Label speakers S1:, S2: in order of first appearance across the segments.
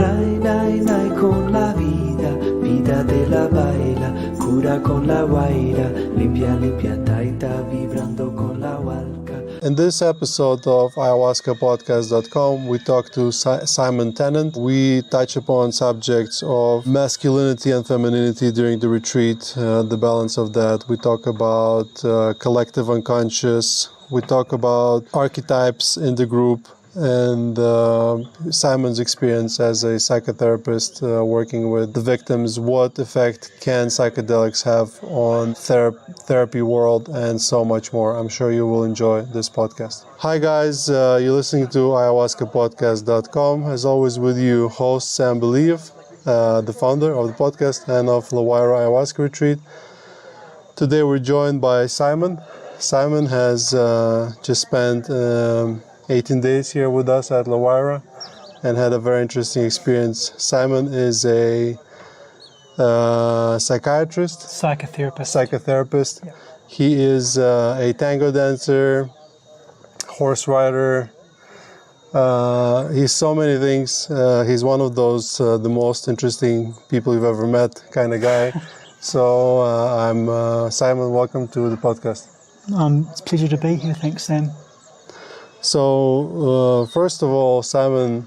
S1: Rai nai nai con la vida, vida de la baila, cura con la guaira, limpia limpia taita, vibrando con la hualca.
S2: In this episode of ayahuascapodcast.com, we talk to Simon Tennant. We touch upon subjects of masculinity and femininity during the retreat, the balance of that. We talk about collective unconscious. We talk about archetypes in the group and Simon's experience as a psychotherapist working with the victims. What effect can psychedelics have on therapy world, and so much more. I'm sure you will enjoy this podcast. Hi guys, you're listening to ayahuascapodcast.com. As always with you, host Sam Believ, the founder of the podcast and of Lowaira Ayahuasca Retreat. Today we're joined by Simon. Simon has just spent 18 days here with us at Lowaira and had a very interesting experience. Simon is a psychotherapist.
S3: Yeah.
S2: He is a tango dancer, horse rider. He's so many things. He's one of those the most interesting people you've ever met kind of guy. So I'm Simon. Welcome to the podcast.
S3: It's a pleasure to be here. Thanks, Sam.
S2: So, first of all, Simon,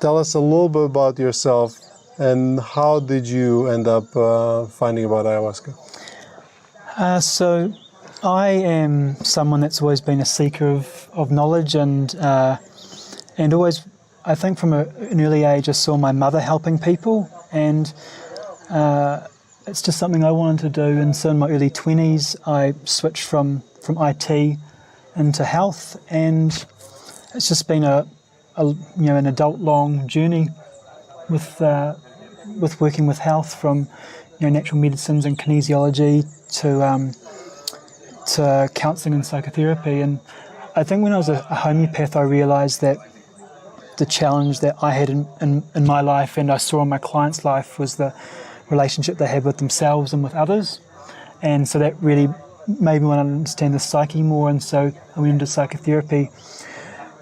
S2: tell us a little bit about yourself and how did you end up finding about ayahuasca?
S3: So, I am someone that's always been a seeker of knowledge and always, I think from an early age, I saw my mother helping people, and it's just something I wanted to do. And so in my early 20s, I switched from IT into health, and it's just been an adult long journey with working with health, from natural medicines and kinesiology to counselling and psychotherapy. And I think when I was a homeopath, I realised that the challenge that I had in my life, and I saw in my clients' life, was the relationship they had with themselves and with others. And so that really made me want to understand the psyche more, and so I went into psychotherapy.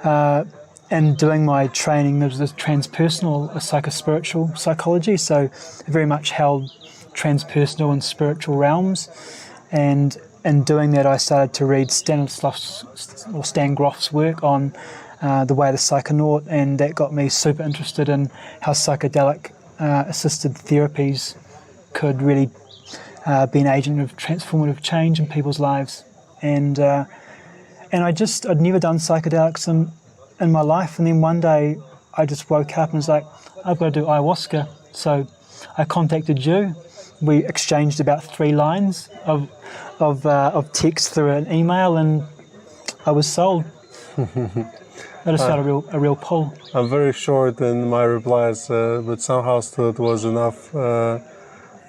S3: And doing my training, there was this transpersonal, psychospiritual psychology, so it very much held transpersonal and spiritual realms. And in doing that, I started to read Stan Groff's work on the way of the psychonaut, and that got me super interested in how psychedelic assisted therapies could really be an agent of transformative change in people's lives. And I'd never done psychedelics in my life, and then one day I just woke up and was like, I've got to do ayahuasca. So I contacted you. We exchanged about 3 lines of text through an email, and I was sold. I just felt a real pull.
S2: I'm very short in my replies, but somehow still it was enough.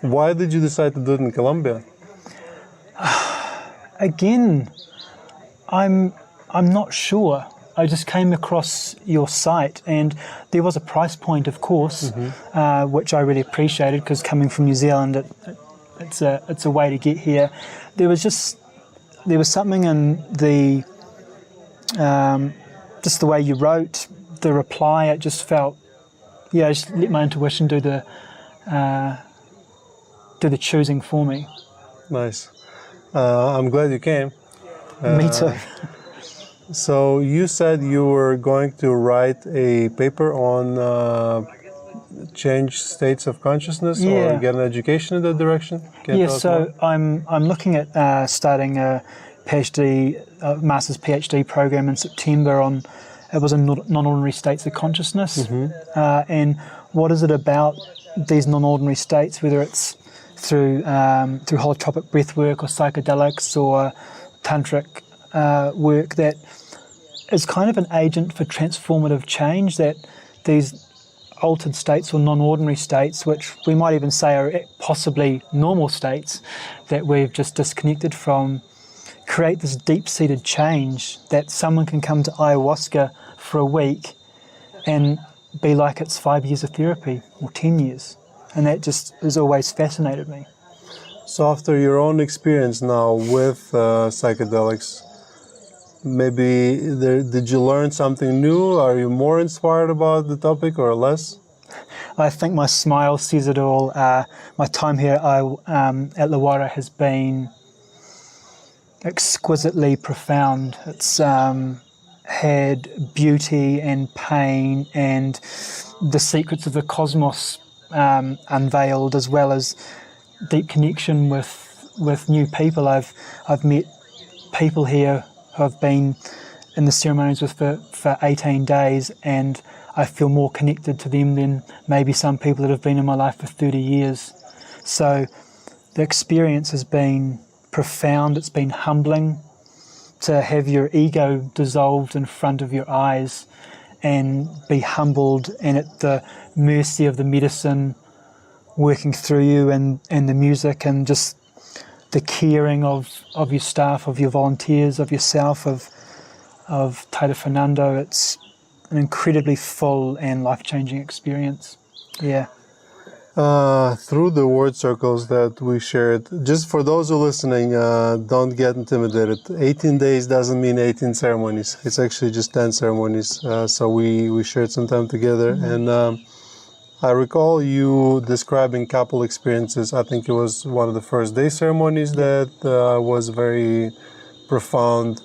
S2: Why did you decide to do it in Colombia?
S3: Again, I'm not sure. I just came across your site, and there was a price point, of course, which I really appreciated, because coming from New Zealand, it's a way to get here. There was something in the just the way you wrote the reply. It just felt, I just let my intuition do the choosing for me.
S2: Nice. I'm glad you came.
S3: Me too.
S2: So you said you were going to write a paper on change states of consciousness, or get an education in that direction?
S3: So I'm looking at starting a PhD, master's PhD program in September on, it was in non-ordinary states of consciousness, and what is it about these non-ordinary states, whether it's through holotropic breath work or psychedelics or tantric work, that is kind of an agent for transformative change, that these altered states or non-ordinary states, which we might even say are possibly normal states that we've just disconnected from, create this deep-seated change that someone can come to ayahuasca for a week and be like it's 5 years of therapy or 10 years. And that just has always fascinated me.
S2: So after your own experience now with psychedelics, maybe did you learn something new? Are you more inspired about the topic or less?
S3: I think my smile says it all. My time here at Lawara has been exquisitely profound. It's had beauty and pain and the secrets of the cosmos unveiled, as well as deep connection with new people. I've met people here who I've been in the ceremonies with for 18 days, and I feel more connected to them than maybe some people that have been in my life for 30 years. So the experience has been profound. It's been humbling to have your ego dissolved in front of your eyes and be humbled and at the mercy of the medicine working through you, and the music and just the caring of your staff, of your volunteers, of yourself, of Taita Fernando. It's an incredibly full and life-changing experience. Yeah.
S2: Through the word circles that we shared, just for those who are listening, don't get intimidated. 18 days doesn't mean 18 ceremonies. It's actually just 10 ceremonies. So we shared some time together. Mm-hmm. And I recall you describing a couple experiences. I think it was one of the first day ceremonies that was very profound.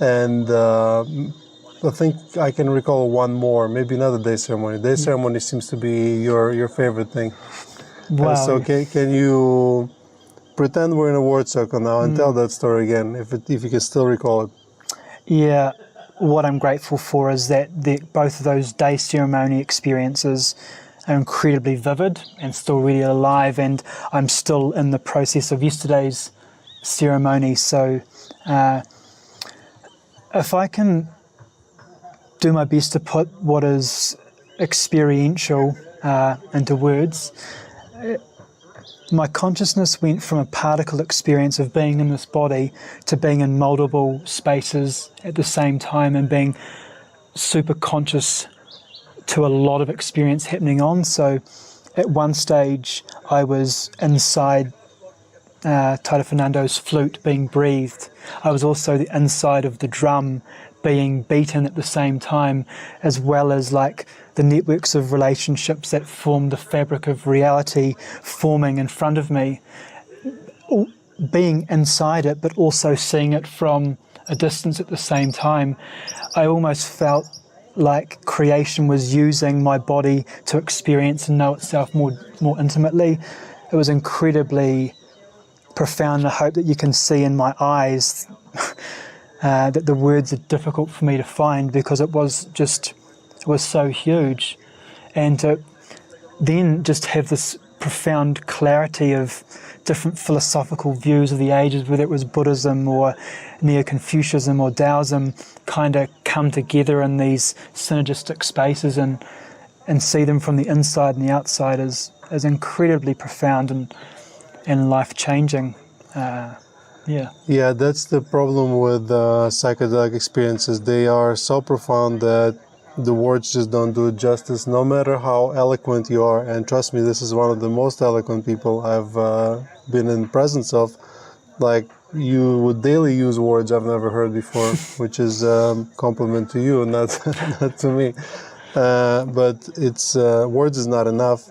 S2: And I think I can recall one more, maybe another day ceremony. Day ceremony seems to be your favorite thing.
S3: Wow.
S2: So can you pretend we're in a word circle now and tell that story again, if you can still recall it?
S3: Yeah, what I'm grateful for is that both of those day ceremony experiences are incredibly vivid and still really alive, and I'm still in the process of yesterday's ceremony. So if I can do my best to put what is experiential into words, my consciousness went from a particle experience of being in this body to being in multiple spaces at the same time and being super conscious to a lot of experience happening on. So at one stage I was inside Taita Fernando's flute being breathed. I was also the inside of the drum being beaten at the same time, as well as like the networks of relationships that form the fabric of reality forming in front of me, being inside it but also seeing it from a distance at the same time. I almost felt like creation was using my body to experience and know itself more intimately. It was incredibly profound. I hope that you can see in my eyes that the words are difficult for me to find, because it was so huge. And to then just have this profound clarity of different philosophical views of the ages, whether it was Buddhism or Neo-Confucianism or Taoism, kind of come together in these synergistic spaces and see them from the inside and the outside is incredibly profound and life-changing. Yeah,
S2: that's the problem with psychedelic experiences. They are so profound that the words just don't do it justice, no matter how eloquent you are. And trust me, this is one of the most eloquent people I've been in presence of. Like, you would daily use words I've never heard before, which is a compliment to you, not to me. But it's words is not enough.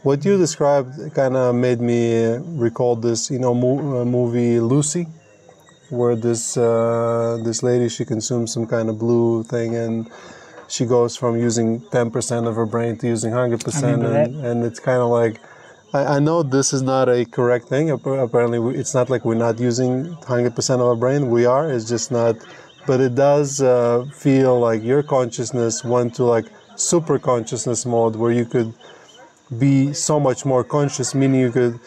S2: What you described kind of made me recall this, movie Lucy, where this lady, she consumes some kind of blue thing, and she goes from using 10% of her brain to using 100%, and it's kind of like, I know this is not a correct thing. Apparently, it's not like we're not using 100% of our brain. We are. It's just not. But it does feel like your consciousness went to like super consciousness mode, where you could be so much more conscious, meaning you could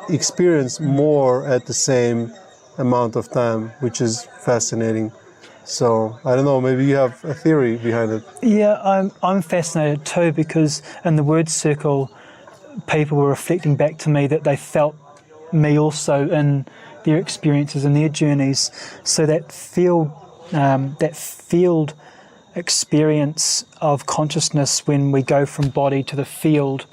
S2: experience more at the same amount of time, which is fascinating. So I don't know, maybe you have a theory behind it.
S3: Yeah, I'm fascinated too, because in the word circle, people were reflecting back to me that they felt me also in their experiences and their journeys. So that field experience of consciousness, when we go from body to the field,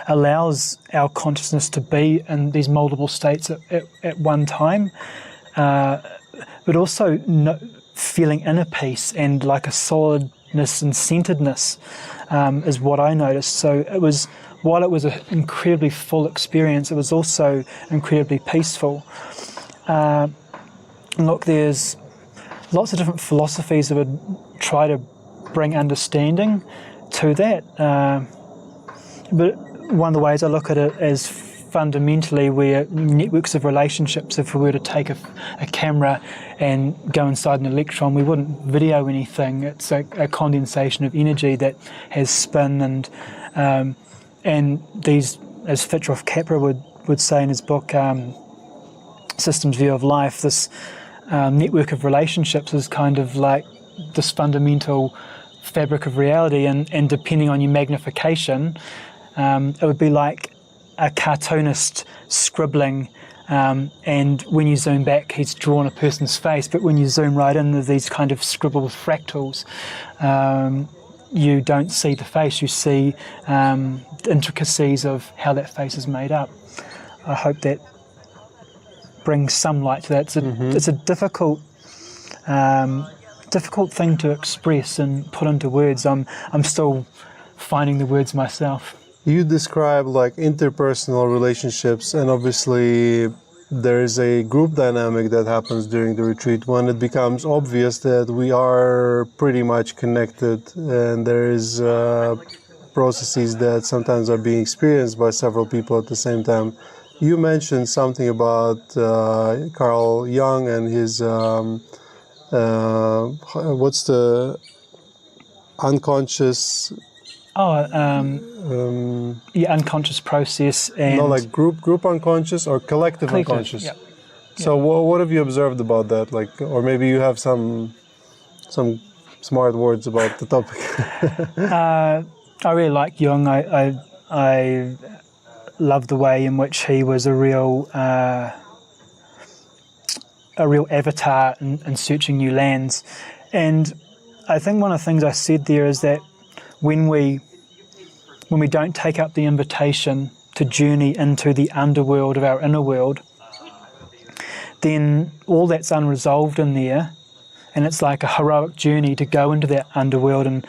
S3: allows our consciousness to be in these multiple states at one time, but also feeling inner peace and like a solid lightness and centeredness is what I noticed. So while it was an incredibly full experience, it was also incredibly peaceful. Look, there's lots of different philosophies that would try to bring understanding to that. But one of the ways I look at it is fundamentally we're networks of relationships. If we were to take a camera and go inside an electron, we wouldn't video anything. It's a condensation of energy that has spin, and these, as Fitjof Capra would say in his book, Systems View of Life, this network of relationships is kind of like this fundamental fabric of reality, and depending on your magnification, it would be like a cartoonist scribbling, and when you zoom back, he's drawn a person's face, but when you zoom right in, there's these kind of scribbled fractals. You don't see the face, you see the intricacies of how that face is made up. I hope that brings some light to that. It's a difficult thing to express and put into words. I'm still finding the words myself.
S2: You describe like interpersonal relationships, and obviously there is a group dynamic that happens during the retreat when it becomes obvious that we are pretty much connected, and there is processes that sometimes are being experienced by several people at the same time. You mentioned something about Carl Jung and his what's the unconscious?
S3: Unconscious process, and
S2: like group unconscious or collective unconscious.
S3: Yeah.
S2: So what have you observed about that? Like, or maybe you have some smart words about the topic.
S3: I really like Jung. I love the way in which he was a real avatar in searching new lands, and I think one of the things I said there is that when we don't take up the invitation to journey into the underworld of our inner world, then all that's unresolved in there, and it's like a heroic journey to go into that underworld, and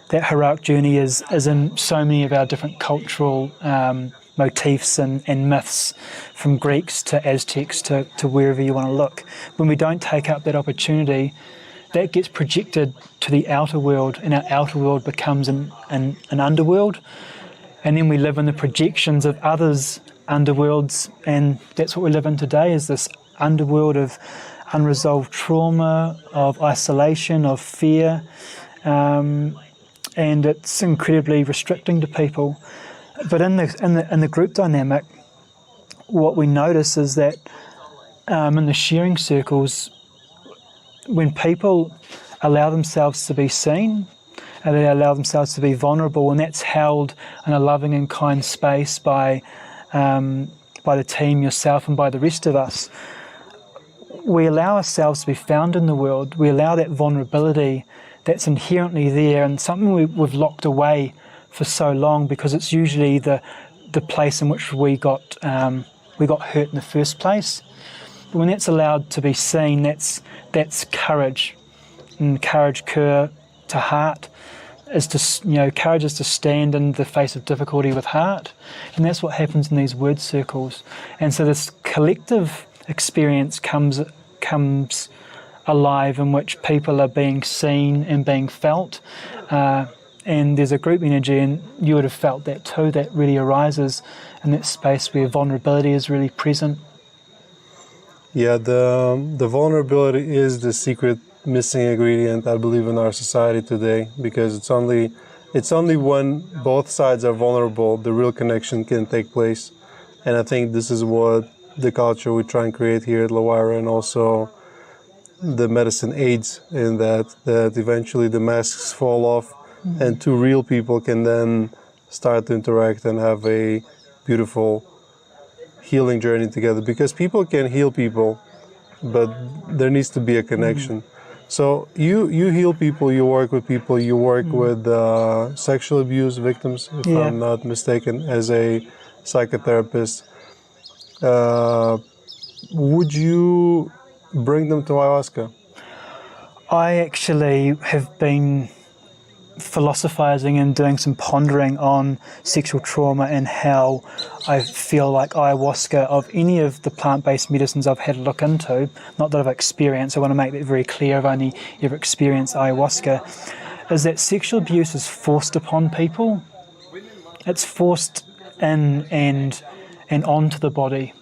S3: that heroic journey is in so many of our different cultural motifs and myths, from Greeks to Aztecs to wherever you want to look. When we don't take up that opportunity, that gets projected to the outer world, and our outer world becomes an underworld, and then we live in the projections of others' underworlds, and that's what we live in today, is this underworld of unresolved trauma, of isolation, of fear, and it's incredibly restricting to people. But in the group dynamic, what we notice is that in the sharing circles, when people allow themselves to be seen, and they allow themselves to be vulnerable, and that's held in a loving and kind space by the team, yourself, and by the rest of us, we allow ourselves to be found in the world. We allow that vulnerability that's inherently there, and something we've locked away for so long, because it's usually the place in which we got hurt in the first place. But when that's allowed to be seen, that's courage, and courage to heart is to courage is to stand in the face of difficulty with heart, and that's what happens in these word circles. And so this collective experience comes alive, in which people are being seen and being felt, and there's a group energy, and you would have felt that too, that really arises in that space where vulnerability is really present.
S2: Yeah, the vulnerability is the secret missing ingredient, I believe, in our society today, because it's only when both sides are vulnerable the real connection can take place. And I think this is what the culture we try and create here at Lawira, and also the medicine aids in that eventually the masks fall off, and two real people can then start to interact and have a beautiful healing journey together, because people can heal people, but there needs to be a connection. So you heal people, you work with people, you work with sexual abuse victims, if I'm not mistaken, as a psychotherapist. Would you bring them to ayahuasca?
S3: I actually have been philosophizing and doing some pondering on sexual trauma and how I feel like ayahuasca, of any of the plant-based medicines I've had a look into, not that I've experienced, I want to make that very clear, I've only ever experienced ayahuasca, is that sexual abuse is forced upon people. It's forced in and onto the body,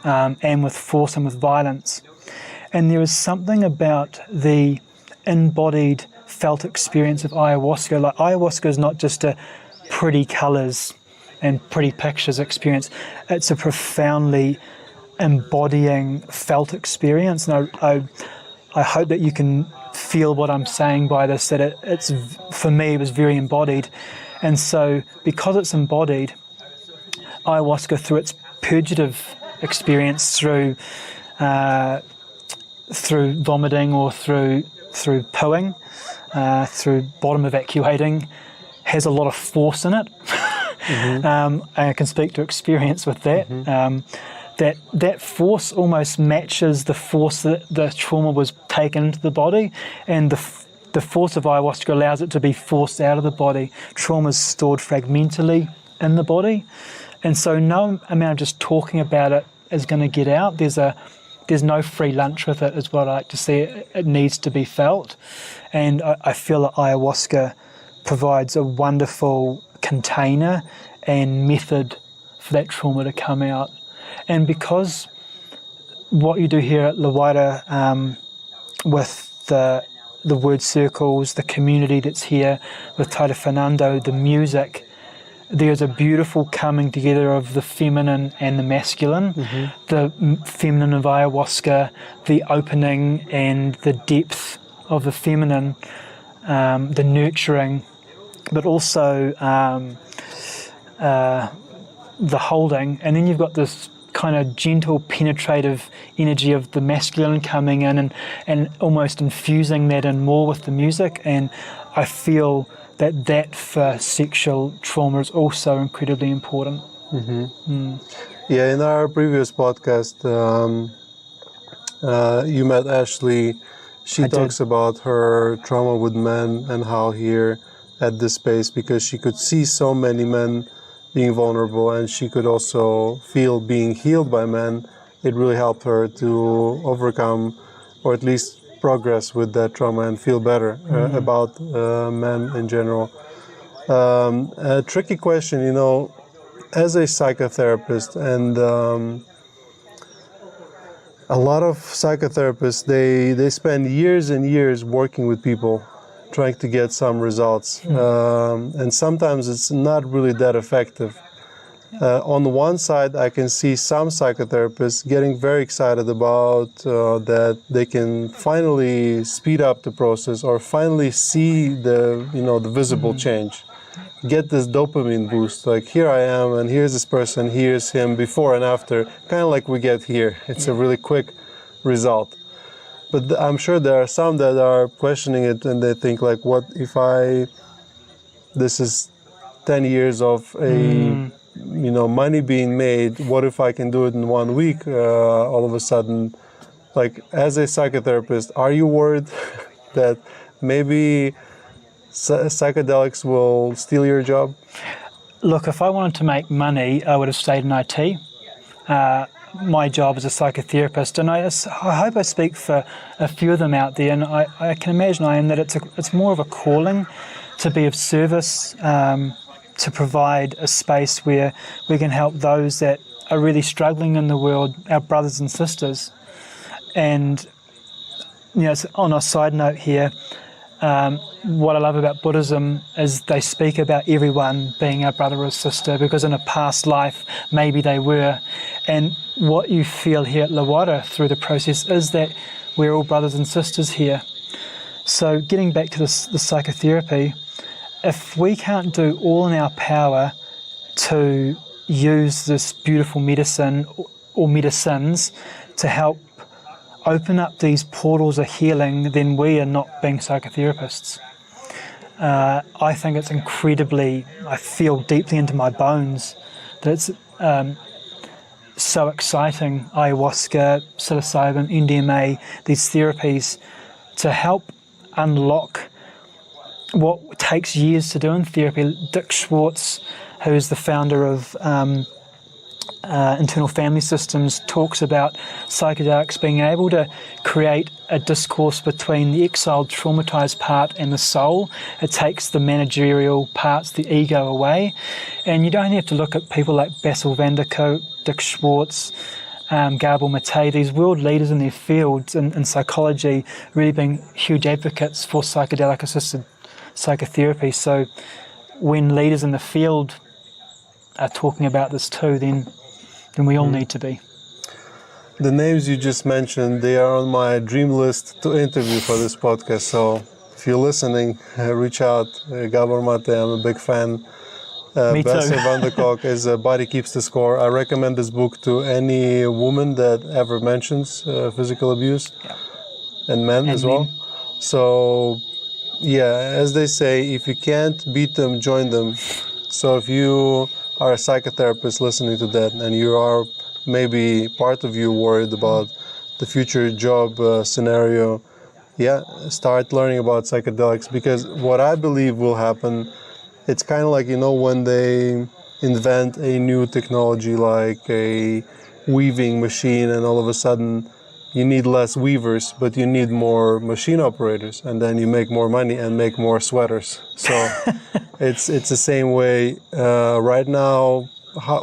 S3: and with force and with violence. And there is something about the embodied felt experience of ayahuasca. Like, ayahuasca is not just a pretty colours and pretty pictures experience. It's a profoundly embodying felt experience. And I hope that you can feel what I'm saying by this, that it's, for me, it was very embodied. And so because it's embodied, ayahuasca, through its purgative experience, through vomiting or through pooing, through bottom evacuating, has a lot of force in it. I can speak to experience with that. That force almost matches the force that the trauma was taken into the body, and the force of ayahuasca allows it to be forced out of the body. Trauma is stored fragmentally in the body, and so no amount of just talking about it is going to get out. There's no free lunch with it, is what I like to see. It needs to be felt. And I feel that ayahuasca provides a wonderful container and method for that trauma to come out. And because what you do here at Lawaira, with the word circles, the community that's here, with Taita Fernando, the music, there's a beautiful coming together of the feminine and the masculine, the feminine of ayahuasca, the opening and the depth of the feminine, the nurturing, but also the holding. And then you've got this kind of gentle, penetrative energy of the masculine coming in and almost infusing that in more with the music. And I feel that for sexual trauma is also incredibly important.
S2: Yeah, in our previous podcast, you met Ashley. She talks about her trauma with men and how here at this space, because she could see so many men being vulnerable and she could also feel being healed by men, it really helped her to overcome, or at least progress with that trauma and feel better about men in general. A tricky question, as a psychotherapist, and a lot of psychotherapists, they spend years and years working with people, trying to get some results, and sometimes it's not really that effective. On the one side, I can see some psychotherapists getting very excited about that they can finally speed up the process or finally see the visible change, get this dopamine boost. Like, here I am, and here's this person, here's him, before and after, kind of like we get here. It's a really quick result. But I'm sure there are some that are questioning it, and they think, like, what if this is 10 years of money being made, what if I can do it in 1 week all of a sudden? Like, as a psychotherapist, are you worried that maybe psychedelics will steal your job?
S3: Look, if I wanted to make money, I would have stayed in IT. My job as a psychotherapist, and I hope I speak for a few of them out there, and I can imagine I am, that it's more of a calling to be of service, to provide a space where we can help those that are really struggling in the world, our brothers and sisters. And on a side note here, what I love about Buddhism is they speak about everyone being our brother or sister, because in a past life maybe they were. And what you feel here at Lawaira through the process is that we're all brothers and sisters here. So getting back to the psychotherapy, if we can't do all in our power to use this beautiful medicine or medicines to help open up these portals of healing, then we are not being psychotherapists. I think it's incredibly, I feel deeply into my bones that it's so exciting, ayahuasca, psilocybin, MDMA, these therapies, to help unlock what takes years to do in therapy. Dick Schwartz, who's the founder of Internal Family Systems, talks about psychedelics being able to create a discourse between the exiled, traumatized part and the soul. It takes the managerial parts, the ego, away. And you don't have to look at people like Bessel van der Kolk, Dick Schwartz, Gabor Mate, these world leaders in their fields in psychology, really being huge advocates for psychedelic-assisted psychotherapy. So when leaders in the field are talking about this too, then we all need to be.
S2: The names you just mentioned, they are on my dream list to interview for this podcast. So if you're listening, reach out. Gabor Mate, I'm a big fan.
S3: Me too.
S2: Bessel van der Kolk is Body Keeps the Score. I recommend this book to any woman that ever mentions physical abuse, and men as well. So, yeah, as they say, if you can't beat them, join them. So if you are a psychotherapist listening to that, and you are maybe part of you worried about the future job scenario, start learning about psychedelics, because what I believe will happen, it's kind of like, when they invent a new technology like a weaving machine, and all of a sudden you need less weavers, but you need more machine operators, and then you make more money and make more sweaters. So it's the same way right now.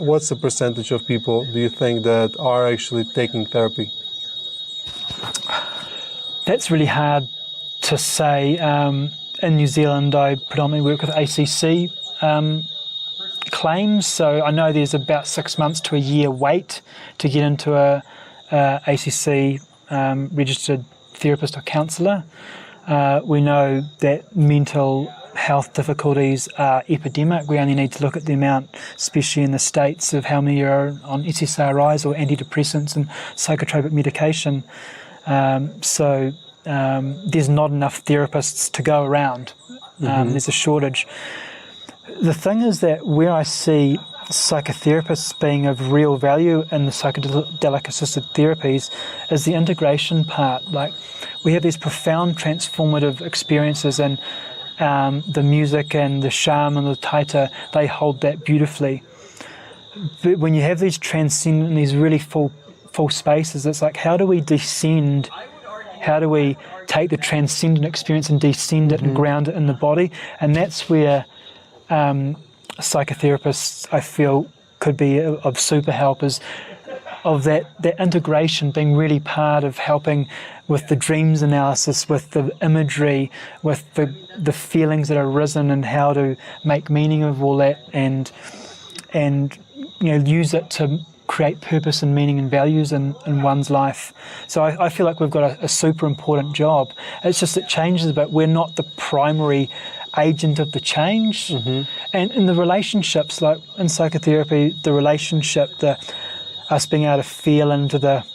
S2: What's the percentage of people do you think that are actually taking therapy?
S3: That's really hard to say. In New Zealand, I predominantly work with ACC claims, so I know there's about 6 months to a year wait to get into a ACC registered therapist or counsellor. We know that mental health difficulties are epidemic. We only need to look at the amount, especially in the States, of how many are on SSRIs or antidepressants and psychotropic medication. There's not enough therapists to go around. There's a shortage. The thing is that where I see psychotherapists being of real value in the psychedelic-assisted therapies is the integration part. Like, we have these profound transformative experiences, and the music and the sham and the taita, they hold that beautifully. But when you have these transcendent, these really full spaces, it's like, how do we descend? How do we take the transcendent experience and descend it and ground it in the body? And that's where psychotherapists, I feel, could be of super help, is of that integration being really part of helping with the dreams analysis, with the imagery, with the feelings that are arisen, and how to make meaning of all that, and use it to create purpose and meaning and values in one's life. So I feel like we've got a super important job. It's just it changes a bit. We're not the primary agent of the change. And in the relationships, like in psychotherapy, the relationship, us being able to feel into the,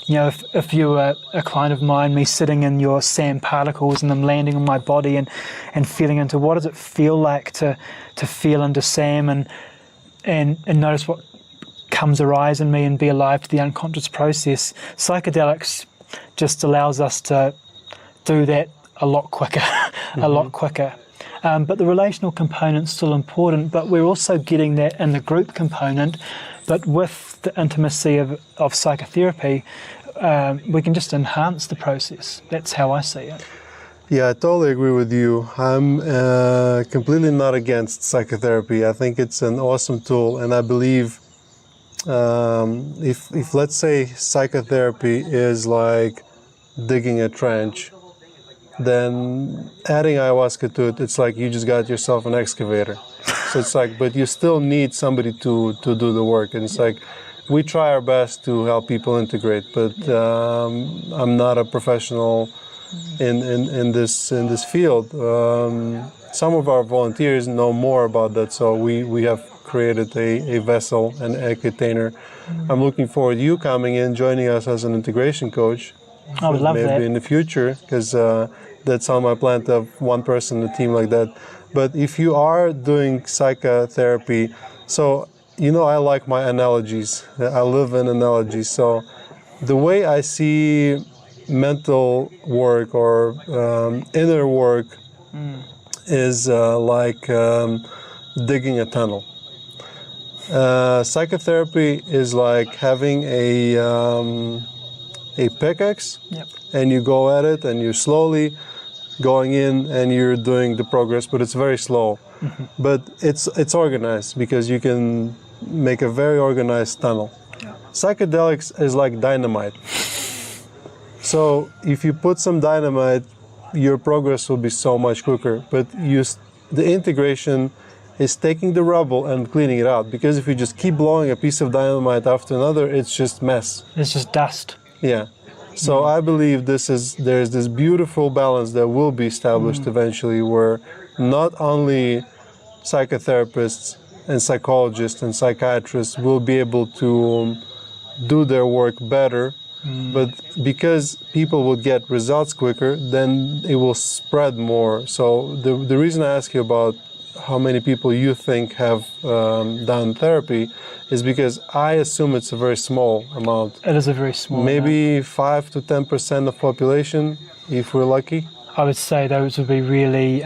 S3: if you were a client of mine, me sitting in your Sam particles and them landing on my body and feeling into what does it feel like to feel into Sam and notice what comes arise in me and be alive to the unconscious process. Psychedelics just allows us to do that a lot quicker, a lot quicker. But the relational component's still important, but we're also getting that in the group component. But with the intimacy of psychotherapy, we can just enhance the process. That's how I see it.
S2: Yeah, I totally agree with you. I'm completely not against psychotherapy. I think it's an awesome tool, and I believe if let's say psychotherapy is like digging a trench, then adding ayahuasca to it, it's like you just got yourself an excavator. So it's like, but you still need somebody to do the work. And it's like, we try our best to help people integrate, but I'm not a professional in this field. Some of our volunteers know more about that, so we have created a vessel and a container. I'm looking forward to you coming in, joining us as an integration coach.
S3: I would love that.
S2: Maybe in the future, because that's on my plan to have one person in a team like that. But if you are doing psychotherapy, so I like my analogies. I live in analogies. So the way I see mental work or inner work is like digging a tunnel. Psychotherapy is like having a pickaxe,
S3: Yep.
S2: and you go at it, and you're slowly going in, and you're doing the progress, but it's very slow.
S3: Mm-hmm.
S2: But it's organized because you can make a very organized tunnel.
S3: Yeah.
S2: Psychedelics is like dynamite. So if you put some dynamite, your progress will be so much quicker. But the integration is taking the rubble and cleaning it out. Because if you just keep blowing a piece of dynamite after another, it's just mess.
S3: It's just dust.
S2: Yeah. So I believe there's this beautiful balance that will be established eventually, where not only psychotherapists and psychologists and psychiatrists will be able to do their work better, but because people will get results quicker, then it will spread more. So the reason I ask you about how many people you think have done therapy is because I assume it's a very small amount.
S3: It is a very small
S2: Maybe
S3: amount.
S2: 5 to 10% of population, if we're lucky.
S3: I would say those would be really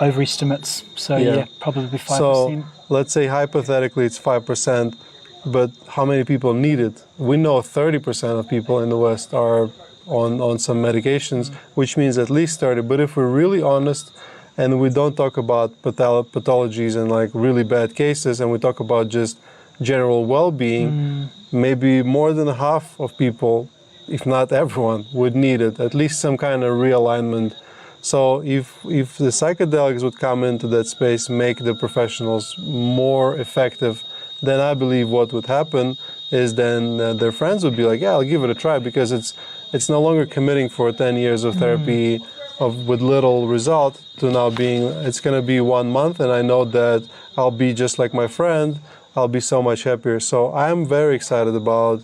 S3: overestimates. So yeah, probably 5%.
S2: So let's say hypothetically it's 5%, but how many people need it? We know 30% of people in the West are on some medications, which means at least 30. But if we're really honest, and we don't talk about pathologies and like really bad cases, and we talk about just general well-being, maybe more than half of people, if not everyone, would need it, at least some kind of realignment. So if the psychedelics would come into that space, make the professionals more effective, then I believe what would happen is then their friends would be like, yeah, I'll give it a try, because it's no longer committing for 10 years of therapy with little result to now being, it's going to be 1 month, and I know that I'll be just like my friend, I'll be so much happier. So I'm very excited about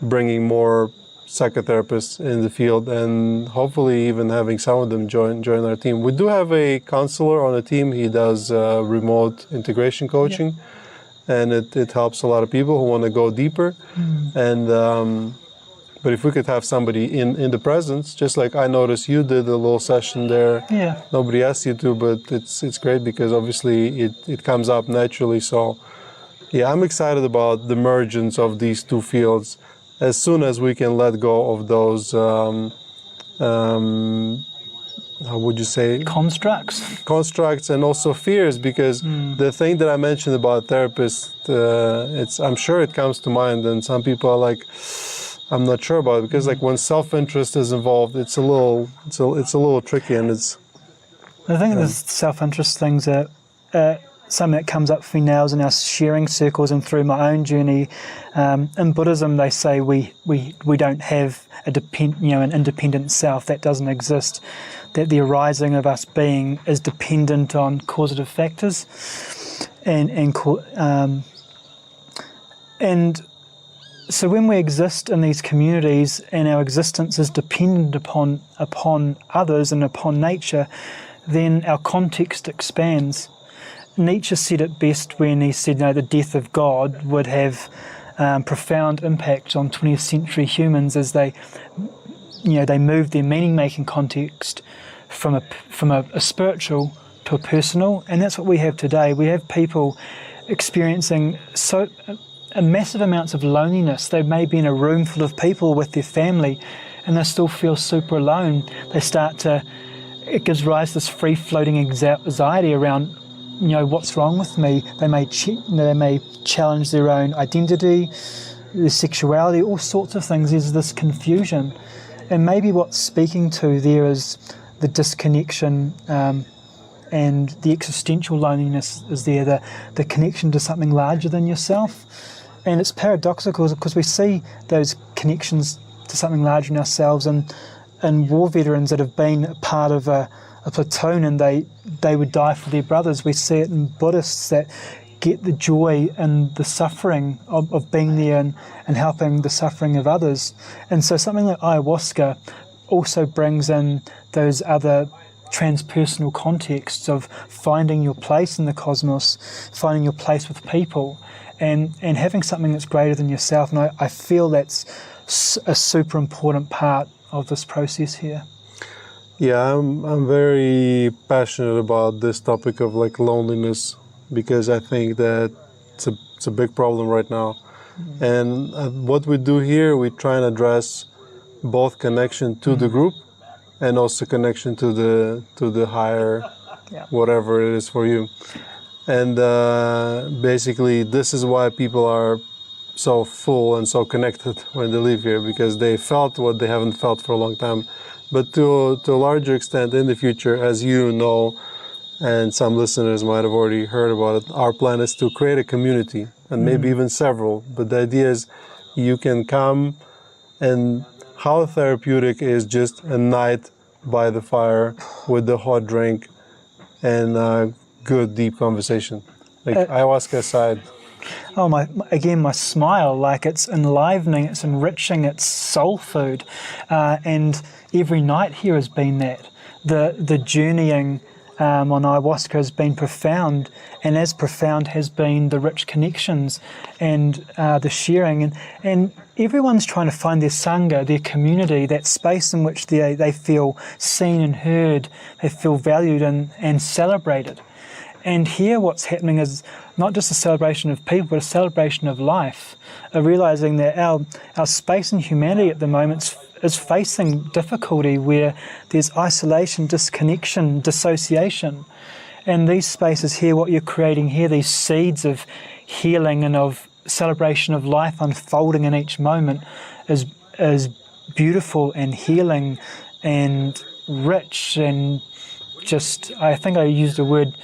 S2: bringing more psychotherapists in the field, and hopefully even having some of them join our team. We do have a counselor on the team. He does remote integration coaching, and it helps a lot of people who want to go deeper. And but if we could have somebody in the presence, just like I noticed you did a little session there.
S3: Yeah.
S2: Nobody asked you to, but it's great because obviously it comes up naturally. So yeah, I'm excited about the mergence of these two fields as soon as we can let go of those, how would you say? Constructs and also fears, because the thing that I mentioned about therapists, I'm sure it comes to mind, and some people are like, I'm not sure about it, because like when self-interest is involved, it's a little tricky, and it's.
S3: I think the self-interest things are something that comes up for me now in our sharing circles and through my own journey. In Buddhism, they say we don't have an independent self. That doesn't exist. That the arising of us being is dependent on causative factors, and so when we exist in these communities and our existence is dependent upon others and upon nature, then our context expands. Nietzsche said it best when he said, the death of God would have profound impact on 20th century humans as they move their meaning-making context from a spiritual to a personal, and that's what we have today. We have people experiencing massive amounts of loneliness. They may be in a room full of people with their family, and they still feel super alone. It gives rise to this free-floating anxiety around, what's wrong with me. They may challenge their own identity, their sexuality, all sorts of things. There's this confusion, and maybe what's speaking to there is the disconnection and the existential loneliness is there, the connection to something larger than yourself. And it's paradoxical because we see those connections to something larger than ourselves, and war veterans that have been part of a platoon and they would die for their brothers. We see it in Buddhists that get the joy and the suffering of being there and helping the suffering of others. And so something like ayahuasca also brings in those other transpersonal contexts of finding your place in the cosmos, finding your place with people, and having something that's greater than yourself. And I feel that's a super important part of this process here.
S2: Yeah, I'm very passionate about this topic of like loneliness because I think that it's a big problem right now. And what we do here, we try and address both connection to the group and also connection to the higher,
S3: Yeah.
S2: whatever it is for you. And basically, this is why people are so full and so connected when they live here, because they felt what they haven't felt for a long time. But to a larger extent, in the future, as you know, and some listeners might have already heard about it, our plan is to create a community, and maybe even several. But the idea is you can come, and how therapeutic is just a night by the fire with the hot drink and good deep conversation, like ayahuasca aside.
S3: Oh, my smile, like it's enlivening, it's enriching, it's soul food. And every night here has been that. The journeying on ayahuasca has been profound, and as profound has been the rich connections and the sharing. And everyone's trying to find their sangha, their community, that space in which they feel seen and heard, they feel valued and celebrated. And here what's happening is not just a celebration of people, but a celebration of life, realizing that our space in humanity at the moment is facing difficulty where there's isolation, disconnection, dissociation. And these spaces here, what you're creating here, these seeds of healing and of celebration of life unfolding in each moment is beautiful and healing and rich and just, I think I used the word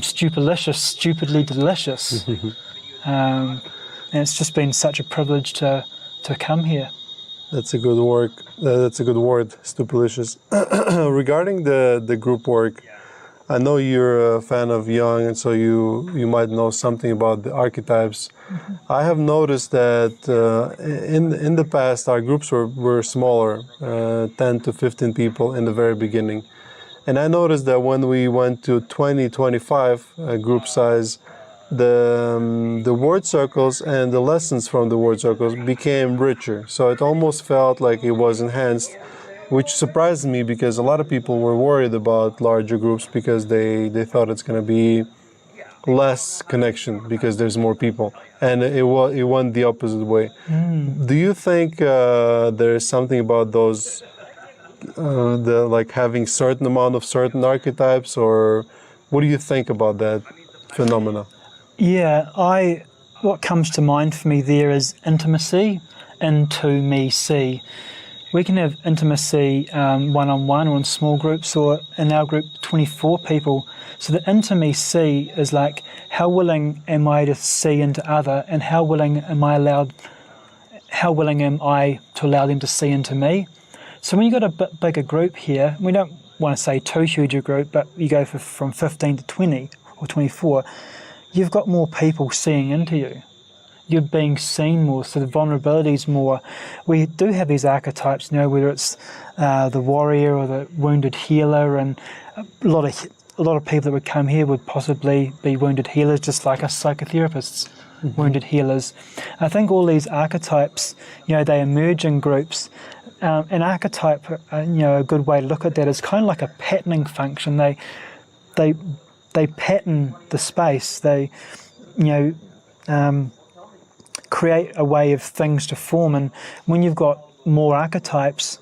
S3: stupidly delicious. And it's just been such a privilege to come here.
S2: That's a good word. That's a good word, stupidlicious. Regarding the group work, I know you're a fan of Jung, and so you might know something about the archetypes. I have noticed that in the past our groups were smaller, 10 to 15 people in the very beginning. And I noticed that when we went to 20, 25 group size, the word circles and the lessons from the word circles became richer. So it almost felt like it was enhanced, which surprised me because a lot of people were worried about larger groups because they thought it's going to be less connection because there's more people. And it went the opposite way. Do you think there's something about those like having certain amount of certain archetypes, or what do you think about that phenomena?
S3: Yeah, what comes to mind for me there is intimacy, into me see. We can have intimacy one-on-one or in small groups, or in our group 24 people. So the intimacy is like, how willing am I to see into other, and how willing am I to allow them to see into me? So when you've got a bit bigger group here, we don't want to say too huge a group, but you go from 15 to 20 or 24, you've got more people seeing into you. You're being seen more, so the vulnerability's more. We do have these archetypes, whether it's the warrior or the wounded healer, and a lot of people that would come here would possibly be wounded healers, just like us psychotherapists, wounded healers. I think all these archetypes, they emerge in groups. An archetype, a good way to look at that is kind of like a patterning function. They pattern the space. They, create a way of things to form. And when you've got more archetypes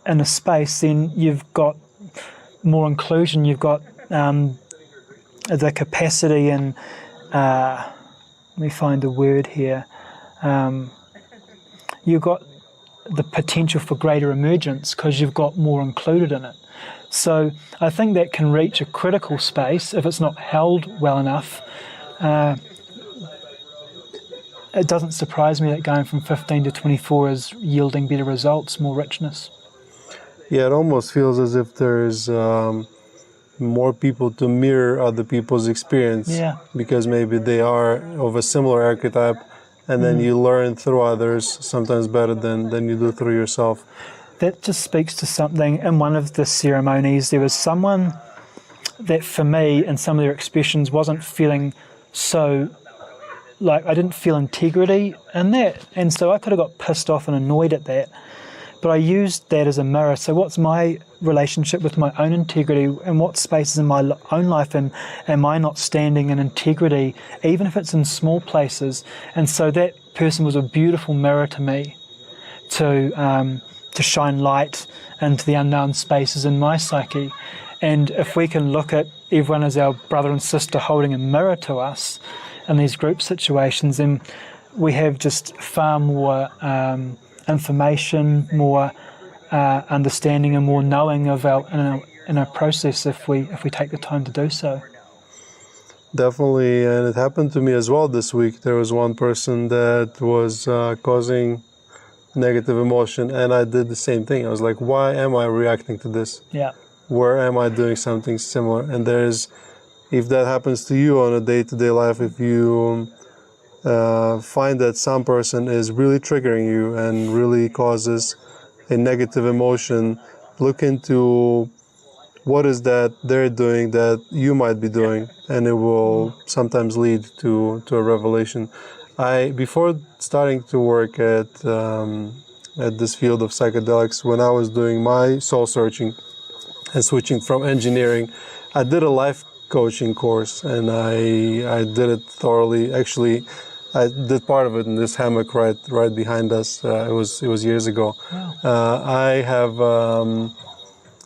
S3: in a space, then you've got more inclusion. You've got the capacity and let me find the word here. You've got the potential for greater emergence because you've got more included in it. So I think that can reach a critical space if it's not held well enough. It doesn't surprise me that going from 15 to 24 is yielding better results, more richness.
S2: Yeah, it almost feels as if there's more people to mirror other people's experience.
S3: Yeah.
S2: Because maybe they are of a similar archetype, and then you learn through others sometimes better than you do through yourself.
S3: That just speaks to something. In one of the ceremonies, there was someone that for me, in some of their expressions, wasn't feeling so, like I didn't feel integrity in that. And so I could have got pissed off and annoyed at that. but I used that as a mirror. So what's my relationship with my own integrity, and what spaces in my own life am I not standing in integrity, even if it's in small places? And so that person was a beautiful mirror to me to shine light into the unknown spaces in my psyche. And if we can look at everyone as our brother and sister holding a mirror to us in these group situations, then we have just far more information, more understanding, and more knowing of our in our process if we take the time to do so.
S2: Definitely, and it happened to me as well this week. There was one person that was causing negative emotion, and I did the same thing. I was like, why am I reacting to this?
S3: Yeah.
S2: Where am I doing something similar? And if that happens to you on a day-to-day life, if you find that some person is really triggering you and really causes a negative emotion, look into what is that they're doing that you might be doing, and it will sometimes lead to a revelation. Before starting to work at this field of psychedelics, when I was doing my soul searching and switching from engineering, I did a life coaching course, and I did it thoroughly. Actually, I did part of it in this hammock right behind us. It was years ago.
S3: Wow.
S2: I have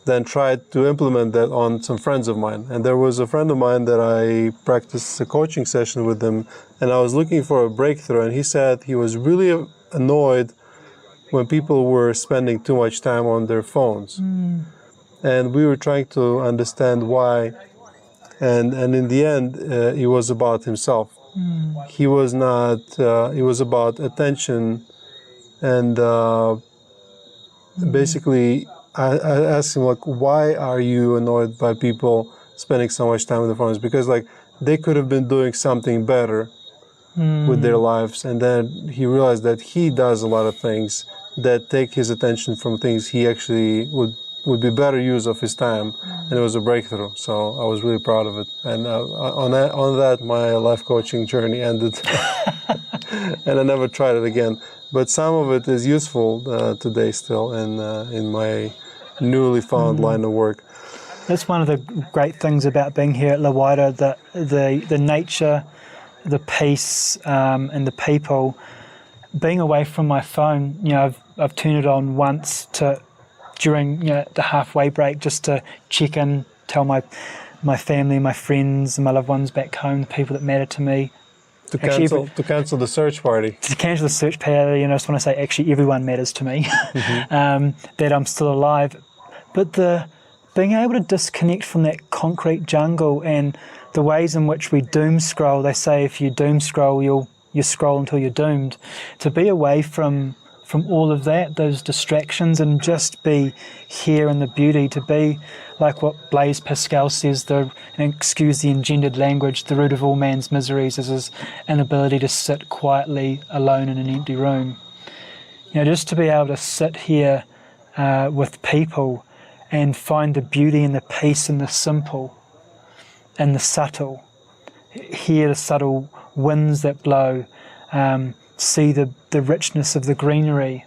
S2: then tried to implement that on some friends of mine. And there was a friend of mine that I practiced a coaching session with him, and I was looking for a breakthrough, and he said he was really annoyed when people were spending too much time on their phones. And we were trying to understand why. And in the end, it was about himself. He was not, it was about attention. And basically, I asked him, like, why are you annoyed by people spending so much time on their phones? Because, like, they could have been doing something better with their lives. And then he realized that he does a lot of things that take his attention from things he actually would be better use of his time, and it was a breakthrough. So I was really proud of it. And on that, my life coaching journey ended, and I never tried it again. But some of it is useful today still in my newly found line of work.
S3: That's one of the great things about being here at La Waira, the nature, the peace, and the people. Being away from my phone, I've turned it on once during the halfway break, just to check in, tell my family, my friends, and my loved ones back home, the people that matter to me.
S2: To cancel the search party.
S3: To cancel the search party, I just want to say actually everyone matters to me, that I'm still alive. But being able to disconnect from that concrete jungle and the ways in which we doom scroll, they say if you doom scroll, you scroll until you're doomed. To be away from all of that, those distractions, and just be here in the beauty, to be like what Blaise Pascal says, and excuse the engendered language, the root of all man's miseries is his inability to sit quietly alone in an empty room. Just to be able to sit here with people and find the beauty and the peace and the simple and the subtle, hear the subtle winds that blow, see the richness of the greenery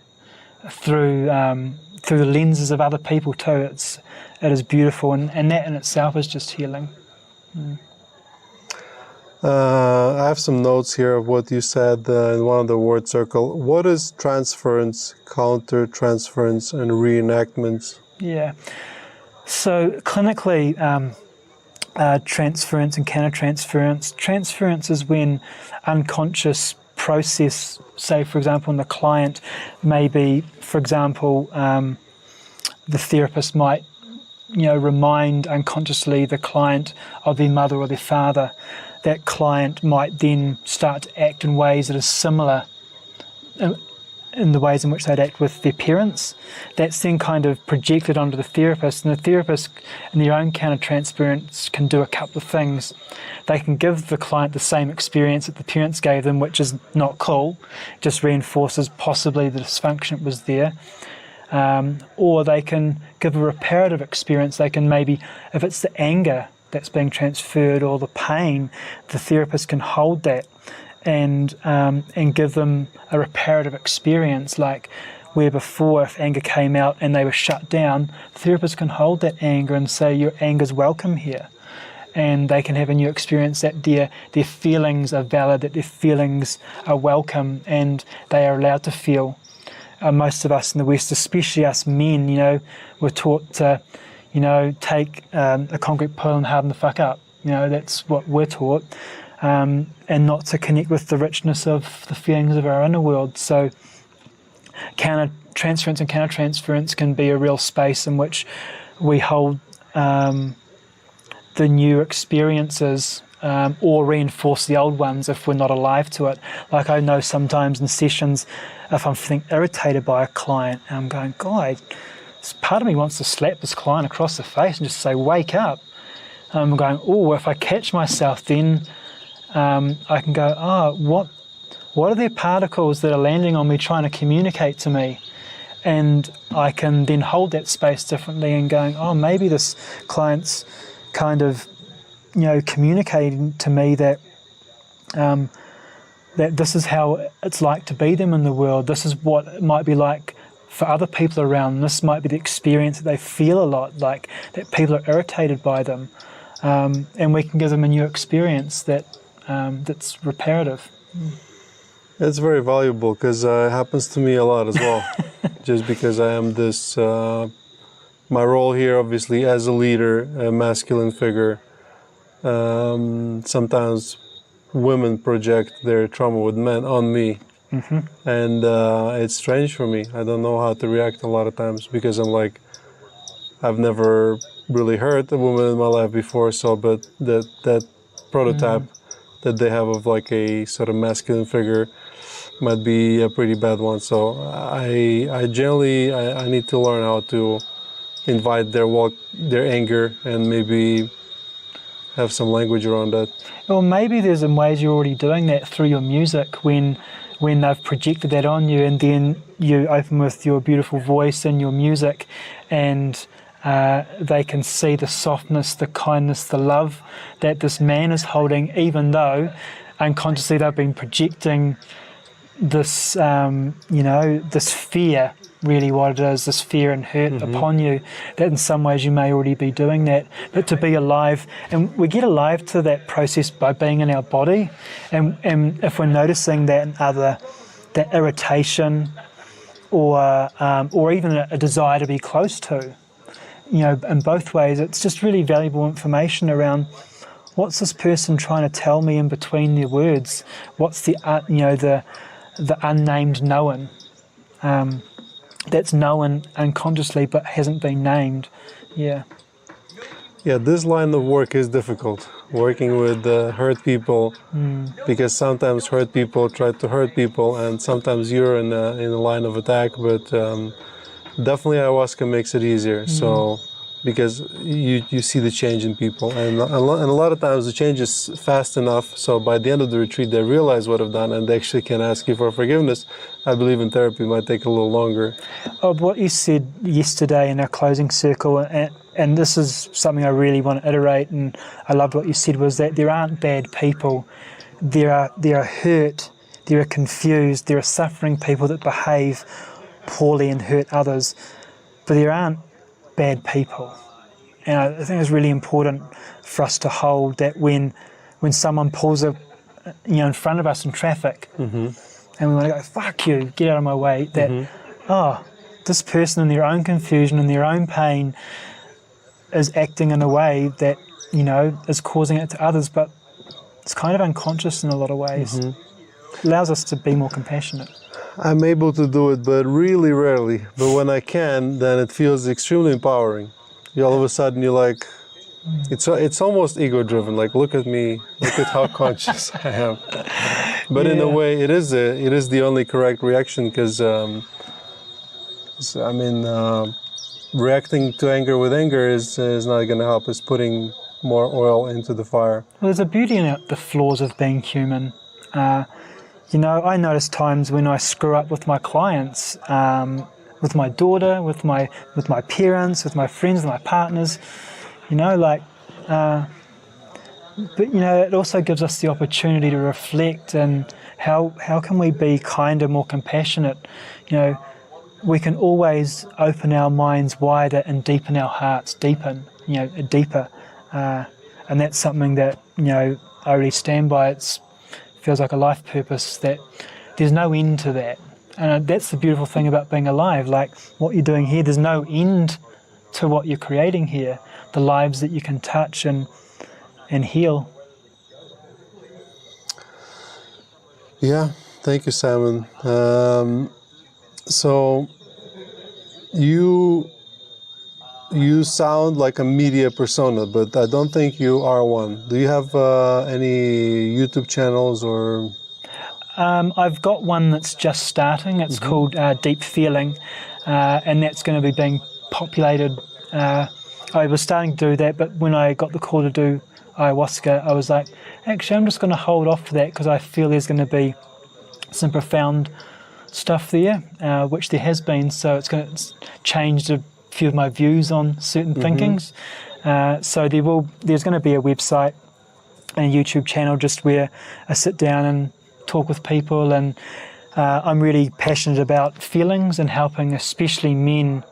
S3: through the lenses of other people too. It is beautiful, and that in itself is just healing.
S2: I have some notes here of what you said in one of the word circle. What is transference, counter-transference, and reenactments? Yeah.
S3: So clinically, transference and counter-transference. Transference is when unconscious process, say for example in the client, maybe for example the therapist might remind unconsciously the client of their mother or their father. That client might then start to act in ways that are similar in the ways in which they'd act with their parents. That's then kind of projected onto the therapist, and the therapist in their own counter-transference can do a couple of things. They can give the client the same experience that the parents gave them, which is not cool, just reinforces possibly the dysfunction that was there. Or they can give a reparative experience. They can maybe, if it's the anger that's being transferred or the pain, the therapist can hold that and give them a reparative experience, like where before if anger came out and they were shut down, the therapist can hold that anger and say your anger's welcome here. And they can have a new experience that their feelings are valid, that their feelings are welcome, and they are allowed to feel. Most of us in the West, especially us men, we're taught to, take a concrete pill and harden the fuck up. That's what we're taught, and not to connect with the richness of the feelings of our inner world. So counter-transference and counter-transference can be a real space in which we hold the new experiences or reinforce the old ones if we're not alive to it. Like I know sometimes in sessions, if I'm feeling irritated by a client, and I'm going, God, part of me wants to slap this client across the face and just say, wake up. I'm going, if I catch myself, then I can go, what are their particles that are landing on me trying to communicate to me? And I can then hold that space differently and going, maybe this client's kind of, communicating to me that that this is how it's like to be them in the world. This is what it might be like for other people around. This might be the experience that they feel a lot, like that people are irritated by them. And we can give them a new experience that's reparative.
S2: It's very valuable because it happens to me a lot as well. Just because I am this, my role here obviously as a leader, a masculine figure, sometimes women project their trauma with men on me. Mm-hmm. And it's strange for me. I don't know how to react a lot of times because I'm like, I've never really hurt a woman in my life before, but that prototype that they have of like a sort of masculine figure might be a pretty bad one. So I generally need to learn how to invite their anger and maybe have some language around that.
S3: Well, maybe there's some ways you're already doing that through your music when they've projected that on you, and then you open with your beautiful voice and your music, and they can see the softness, the kindness, the love that this man is holding, even though unconsciously they've been projecting this, this fear, really what it is, this fear and hurt upon you, that in some ways you may already be doing that. But to be alive, and we get alive to that process by being in our body, and if we're noticing that in that irritation or even a desire to be close to, in both ways, it's just really valuable information around what's this person trying to tell me in between their words. What's the unnamed known that's known unconsciously but hasn't been named. Yeah,
S2: this line of work is difficult, working with hurt people, because sometimes hurt people try to hurt people, and sometimes you're in a line of attack, but definitely ayahuasca makes it easier. So because you see the change in people, and a lot of times the change is fast enough, so by the end of the retreat they realize what I've done and they actually can ask you for forgiveness. I believe in therapy might take a little longer.
S3: What you said yesterday in our closing circle, and this is something I really want to iterate, and I loved what you said, was that there aren't bad people. There are hurt, there are confused, there are suffering people that behave poorly and hurt others, but there aren't bad people. And I think it's really important for us to hold that when someone pulls in front of us in traffic, and we want to go, fuck you, get out of my way, that this person in their own confusion and their own pain is acting in a way that is causing it to others, but it's kind of unconscious in a lot of ways. It allows us to be more compassionate.
S2: I'm able to do it, but really rarely. But when I can, then it feels extremely empowering. All of a sudden, you're like, it's almost ego-driven. Like, look at me, look at how conscious I am. But in a way, it is the only correct reaction, because reacting to anger with anger is not going to help. It's putting more oil into the fire.
S3: Well, there's a beauty in the flaws of being human. I notice times when I screw up with my clients, with my daughter, with my parents, with my friends, with my partners, but it also gives us the opportunity to reflect and how can we be kinder, more compassionate. we can always open our minds wider and deepen our hearts deeper. And that's something that, I really stand by. It feels like a life purpose, that there's no end to that. And that's the beautiful thing about being alive. Like what you're doing here, there's no end to what you're creating here. The lives that you can touch and heal.
S2: Yeah, thank you, Simon. So you sound like a media persona, but I don't think you are one. Do you have any YouTube channels or?
S3: I've got one that's just starting. It's called Deep Feeling, and that's going to be being populated. I was starting to do that, but when I got the call to do ayahuasca, I was like, actually, I'm just going to hold off for that because I feel there's going to be some profound stuff there, which there has been. So it's going to change a few of my views on certain thinkings. So there's going to be a website and a YouTube channel just where I sit down and talk with people, and I'm really passionate about feelings and helping especially men,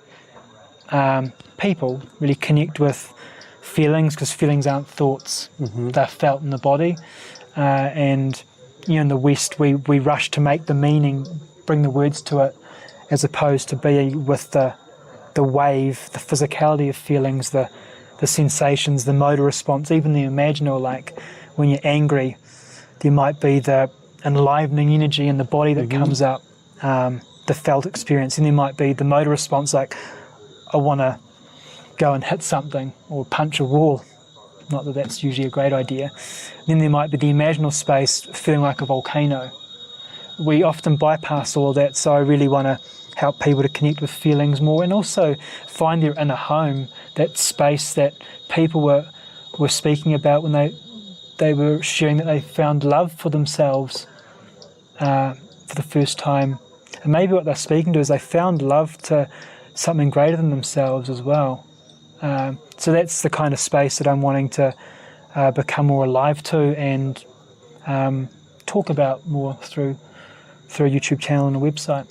S3: people really connect with feelings, because feelings aren't thoughts, they're felt in the body. And in the West we rush to make the meaning, bring the words to it, as opposed to be with the wave, the physicality of feelings, the sensations, the motor response, even the imaginal. Like when you're angry, there might be the enlivening energy in the body that comes up, the felt experience, and there might be the motor response, like I want to go and hit something or punch a wall. Not that that's usually a great idea. Then there might be the imaginal space, feeling like a volcano. We often bypass all of that, so I really want to help people to connect with feelings more, and also find their inner home, that space that people were speaking about when they were sharing that they found love for themselves for the first time. And maybe what they're speaking to is they found love to something greater than themselves as well. So that's the kind of space that I'm wanting to become more alive to and talk about more through a YouTube channel and a website.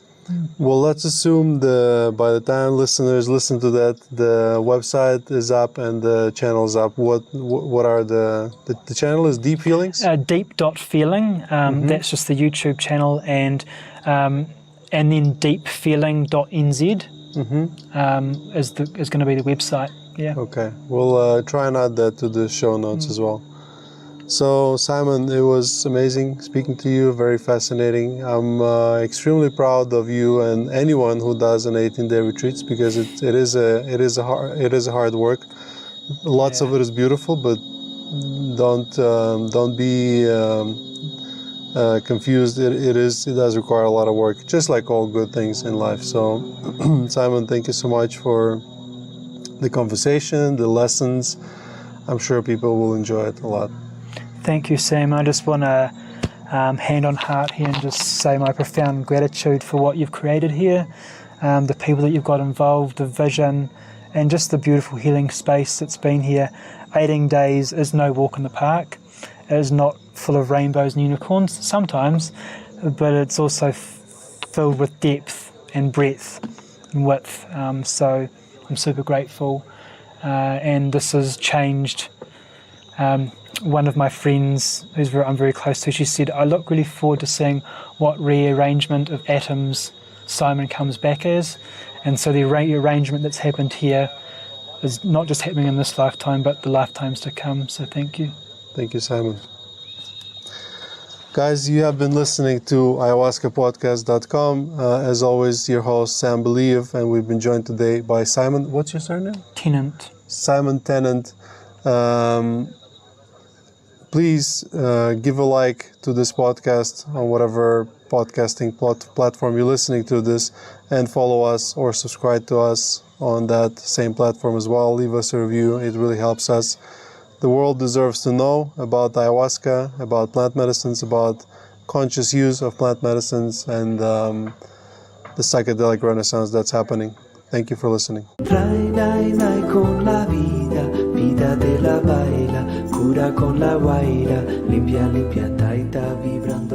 S2: Well, let's assume by the time listeners listen to that, the website is up and the channel is up. What are the channel is Deep Feelings?
S3: Deep.feeling. That's just the YouTube channel, and then deepfeeling.nz is going to be the website. Yeah. Okay.
S2: We'll try and add that to the show notes as well. So, Simon, it was amazing speaking to you, very fascinating. I'm extremely proud of you and anyone who does an 18-day retreats, because it is a hard work. Lots of it is beautiful, but don't be confused. It does require a lot of work, just like all good things in life. So, Simon, thank you so much for the conversation, the lessons. I'm sure people will enjoy it a lot.
S3: Thank you, Sam. I just want to hand on heart here and just say my profound gratitude for what you've created here, the people that you've got involved, the vision, and just the beautiful healing space that's been here. 18 days is no walk in the park. It is not full of rainbows and unicorns sometimes, but it's also filled with depth and breadth and width. So I'm super grateful, and this has changed. One of my friends, I'm very close to, she said, I look really forward to seeing what rearrangement of atoms Simon comes back as. And so the rearrangement that's happened here is not just happening in this lifetime, but the lifetimes to come. So thank you.
S2: Thank you, Simon. Guys, you have been listening to ayahuascapodcast.com. As always, your host, Sam Believ, and we've been joined today by Simon. What's your surname?
S3: Tennant.
S2: Simon Tennant. Please give a like to this podcast on whatever podcasting platform you're listening to this, and follow us or subscribe to us on that same platform as well. Leave us a review. It really helps us. The world deserves to know about ayahuasca, about plant medicines, about conscious use of plant medicines, and the psychedelic renaissance that's happening. Thank you for listening.
S1: Trae con la vida, vida de la baila, cura con la guaira, limpia, limpia, taita, vibrando.